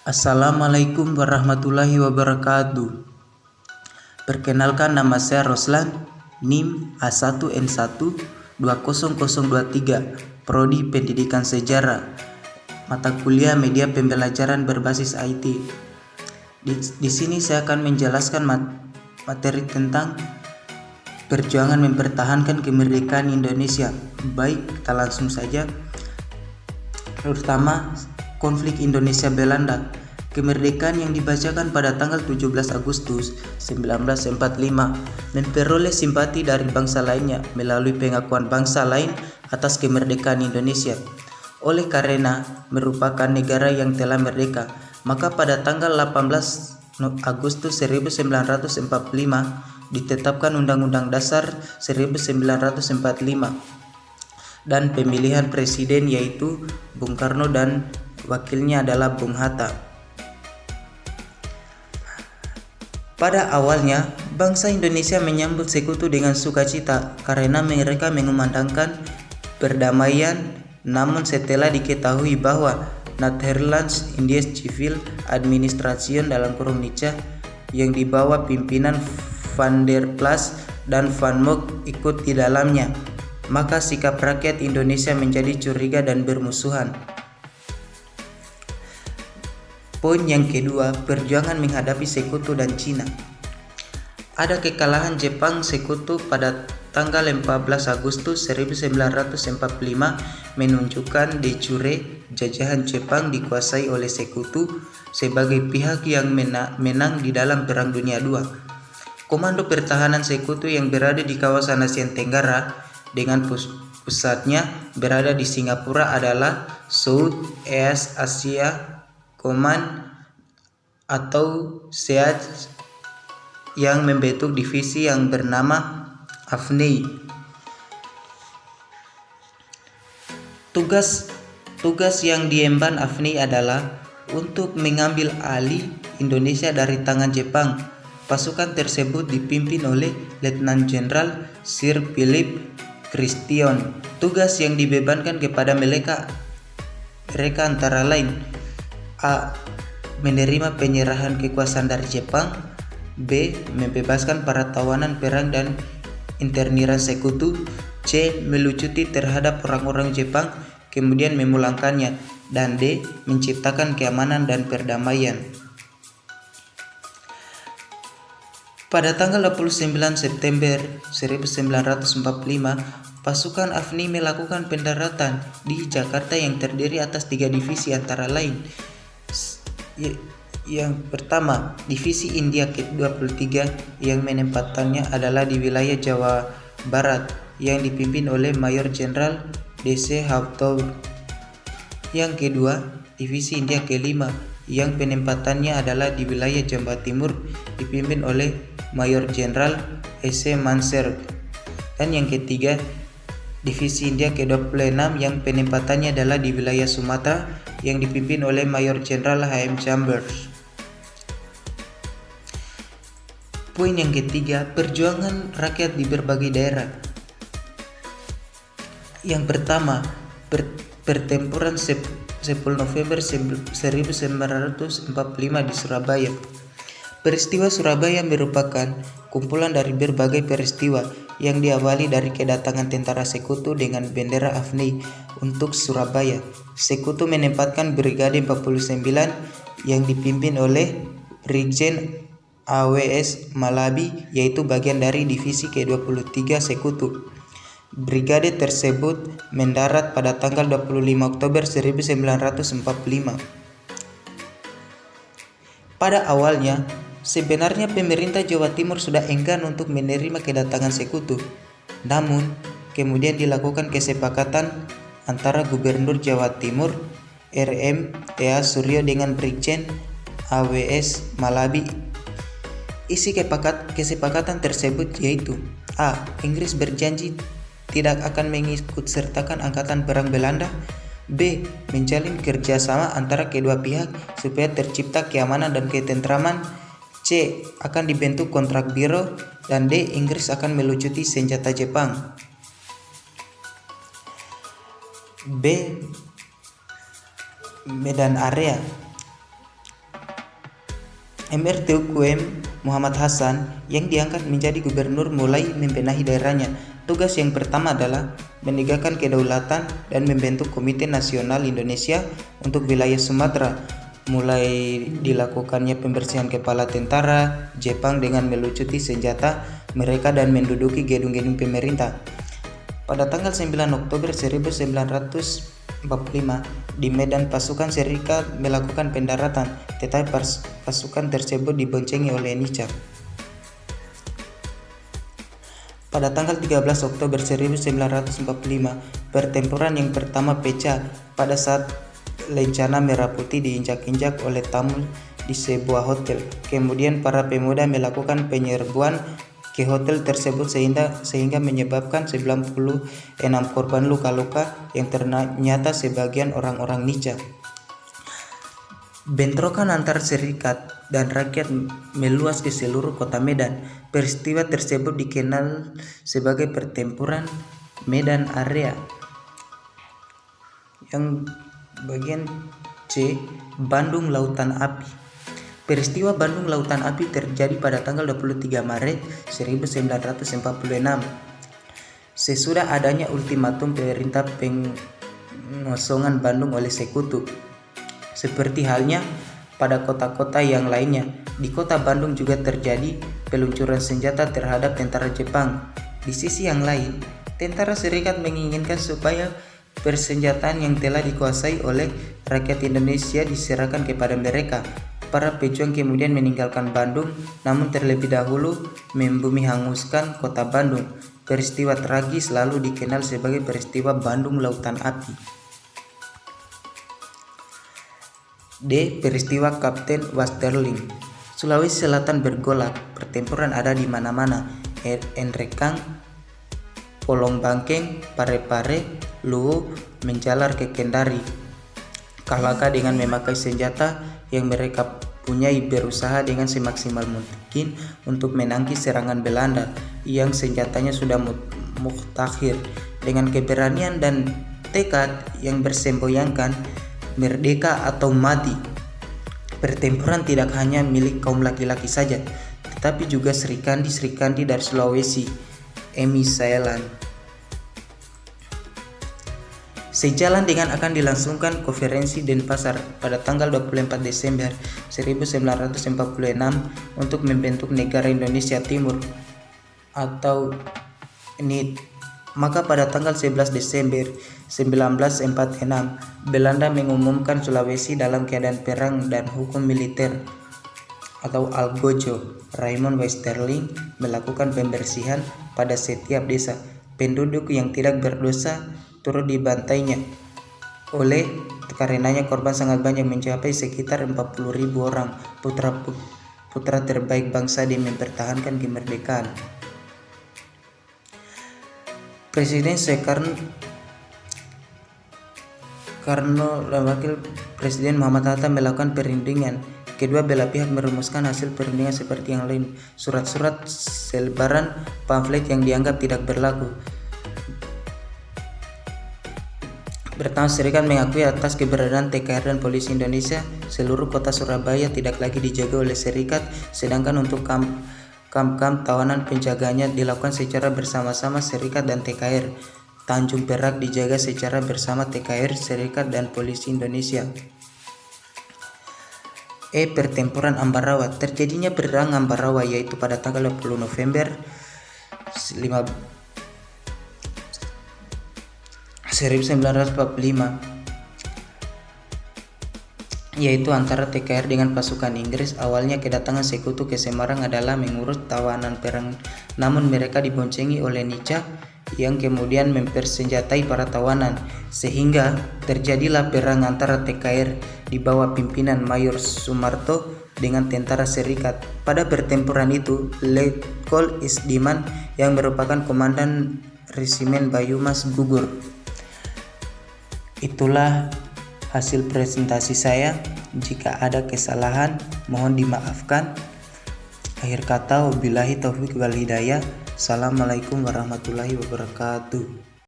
Assalamualaikum warahmatullahi wabarakatuh. Perkenalkan, nama saya Roslan, NIM A1N1 20023, Prodi Pendidikan Sejarah, mata kuliah Media Pembelajaran Berbasis IT. Di sini saya akan menjelaskan materi tentang perjuangan mempertahankan kemerdekaan Indonesia. Baik, kita langsung saja. Pertama, konflik Indonesia Belanda. Kemerdekaan yang dibacakan pada tanggal 17 Agustus 1945 memperoleh simpati dari bangsa lainnya melalui pengakuan bangsa lain atas kemerdekaan Indonesia. Oleh karena merupakan negara yang telah merdeka, maka pada tanggal 18 Agustus 1945 ditetapkan Undang-Undang Dasar 1945 dan pemilihan presiden yaitu Bung Karno dan wakilnya adalah Bung Hatta. Pada awalnya, bangsa Indonesia menyambut sekutu dengan sukacita karena mereka mengumandangkan perdamaian. Namun setelah diketahui bahwa Netherlands Indies Civil Administration (NICA) yang dibawa pimpinan Van der Plas dan Van Mock ikut di dalamnya, maka sikap rakyat Indonesia menjadi curiga dan bermusuhan. Poin yang kedua, perjuangan menghadapi sekutu dan Cina. Ada kekalahan Jepang sekutu pada tanggal 14 Agustus 1945 menunjukkan de jure jajahan Jepang dikuasai oleh sekutu sebagai pihak yang menang di dalam Perang Dunia II. Komando pertahanan sekutu yang berada di kawasan Asia Tenggara dengan pusatnya berada di Singapura adalah South East Asia Command atau SEAC yang membentuk divisi yang bernama AFNI. Tugas yang diemban AFNI adalah untuk mengambil alih Indonesia dari tangan Jepang. Pasukan tersebut dipimpin oleh Letnan Jenderal Sir Philip Christian. Tugas yang dibebankan kepada mereka antara lain: A. Menerima penyerahan kekuasaan dari Jepang. B. Membebaskan para tawanan perang dan interniran sekutu. C. Melucuti terhadap orang-orang Jepang kemudian memulangkannya. Dan D. Menciptakan keamanan dan perdamaian. Pada tanggal 29 September 1945, pasukan AFNI melakukan pendaratan di Jakarta yang terdiri atas 3 divisi antara lain. Yang pertama, Divisi India ke-23 yang menempatannya adalah di wilayah Jawa Barat yang dipimpin oleh Mayor Jenderal D.C. Haughtour. Yang kedua, Divisi India ke-5 yang penempatannya adalah di wilayah Jawa Timur dipimpin oleh Mayor Jenderal S.C. Manser. Dan yang ketiga, Divisi India ke-26 yang penempatannya adalah di wilayah Sumatera yang dipimpin oleh Mayor Jenderal H.M. Chambers. Poin yang ketiga, perjuangan rakyat di berbagai daerah. Yang pertama, pertempuran 10 November 1945 di Surabaya. Peristiwa Surabaya merupakan kumpulan dari berbagai peristiwa yang diawali dari kedatangan tentara sekutu dengan bendera AFNI untuk Surabaya. Sekutu menempatkan Brigade 49 yang dipimpin oleh Brigjen A.W.S. Malabi, yaitu bagian dari divisi ke-23 sekutu. Brigade tersebut mendarat pada tanggal 25 Oktober 1945. Pada awalnya, sebenarnya pemerintah Jawa Timur sudah enggan untuk menerima kedatangan sekutu. Namun, kemudian dilakukan kesepakatan antara Gubernur Jawa Timur R.M. T.A. Suryo dengan Brigjen A.W.S. Malabi. Isi kesepakatan tersebut yaitu: A. Inggris berjanji tidak akan mengikutsertakan angkatan perang Belanda. B. Menjalin kerjasama antara kedua pihak supaya tercipta keamanan dan ketentraman. C. Akan dibentuk kontrak biro. Dan D. Inggris akan melucuti senjata Jepang. B. Medan Area. MRTUKM Muhammad Hasan yang diangkat menjadi gubernur mulai membenahi daerahnya. Tugas yang pertama adalah menegakkan kedaulatan dan membentuk Komite Nasional Indonesia untuk wilayah Sumatera. Mulai dilakukannya pembersihan kepala tentara Jepang dengan melucuti senjata mereka dan menduduki gedung-gedung pemerintah. Pada tanggal 9 Oktober 1945 di Medan pasukan serikat melakukan pendaratan, tetapi pasukan tersebut diboncengi oleh Nica. Pada tanggal 13 Oktober 1945, pertempuran yang pertama pecah pada saat lencana Merah Putih diinjak-injak oleh tamu di sebuah hotel. Kemudian para pemuda melakukan penyerbuan ke hotel tersebut sehingga menyebabkan 96 korban luka-luka yang ternyata sebagian orang-orang Nica. Bentrokan antar serikat dan rakyat meluas ke seluruh kota Medan. Peristiwa tersebut dikenal sebagai pertempuran Medan Area. Yang bagian C, Bandung Lautan Api. Peristiwa Bandung Lautan Api terjadi pada tanggal 23 Maret 1946. Sesudah adanya ultimatum pemerintah pengosongan Bandung oleh Sekutu. Seperti halnya pada kota-kota yang lainnya, di kota Bandung juga terjadi peluncuran senjata terhadap tentara Jepang. Di sisi yang lain, tentara serikat menginginkan supaya persenjataan yang telah dikuasai oleh rakyat Indonesia diserahkan kepada mereka. Para pejuang kemudian meninggalkan Bandung, namun terlebih dahulu membumi hanguskan kota Bandung. Peristiwa tragis lalu dikenal sebagai peristiwa Bandung Lautan Api. D. Peristiwa Kapten Westerling. Sulawesi Selatan bergolak, pertempuran ada di mana-mana. Enrekang, Polong Bangkeng, Parepare, Luwu menjalar ke Kendari. Kalaka dengan memakai senjata yang mereka punyai berusaha dengan semaksimal mungkin untuk menangkis serangan Belanda yang senjatanya sudah mutakhir. Dengan keberanian dan tekad yang bersemboyangkan, merdeka atau mati. Pertempuran tidak hanya milik kaum laki-laki saja, tetapi juga Srikandi dari Sulawesi, Emi Saelan. Sejalan dengan akan dilangsungkan konferensi Denpasar pada tanggal 24 Desember 1946 untuk membentuk negara Indonesia Timur atau NIT. Maka pada tanggal 11 Desember 1946, Belanda mengumumkan Sulawesi dalam keadaan perang dan hukum militer atau Algojo. Raymond Westerling melakukan pembersihan pada setiap desa. Penduduk yang tidak berdosa turut dibantainya. Karenanya korban sangat banyak, mencapai sekitar 40.000 orang, putra terbaik bangsa demi mempertahankan kemerdekaan. Presiden Soekarno dan Wakil Presiden Muhammad Hatta melakukan perundingan. Kedua belah pihak merumuskan hasil perundingan seperti yang lain. Surat-surat, selebaran, pamflet yang dianggap tidak berlaku. Pertama, serikat mengakui atas keberadaan TKR dan Polisi Indonesia. Seluruh kota Surabaya tidak lagi dijaga oleh serikat, sedangkan untuk kamp tawanan penjaganya dilakukan secara bersama-sama serikat dan TKR. Tanjung Perak dijaga secara bersama TKR, serikat dan Polisi Indonesia. Pertempuran Ambarawa. Terjadinya perang Ambarawa yaitu pada tanggal 20 November 1945 yaitu antara TKR dengan pasukan Inggris. Awalnya kedatangan Sekutu ke Semarang adalah mengurus tawanan perang, namun mereka diboncengi oleh Nica yang kemudian mempersenjatai para tawanan, sehingga terjadilah perang antara TKR di bawah pimpinan Mayor Sumarto dengan tentara serikat. Pada pertempuran itu, Letkol Isdiman yang merupakan komandan Resimen Bayumas gugur. Itulah hasil presentasi saya. Jika ada kesalahan mohon dimaafkan. Akhir kata, wabillahi taufiq wal hidayah. Assalamualaikum warahmatullahi wabarakatuh.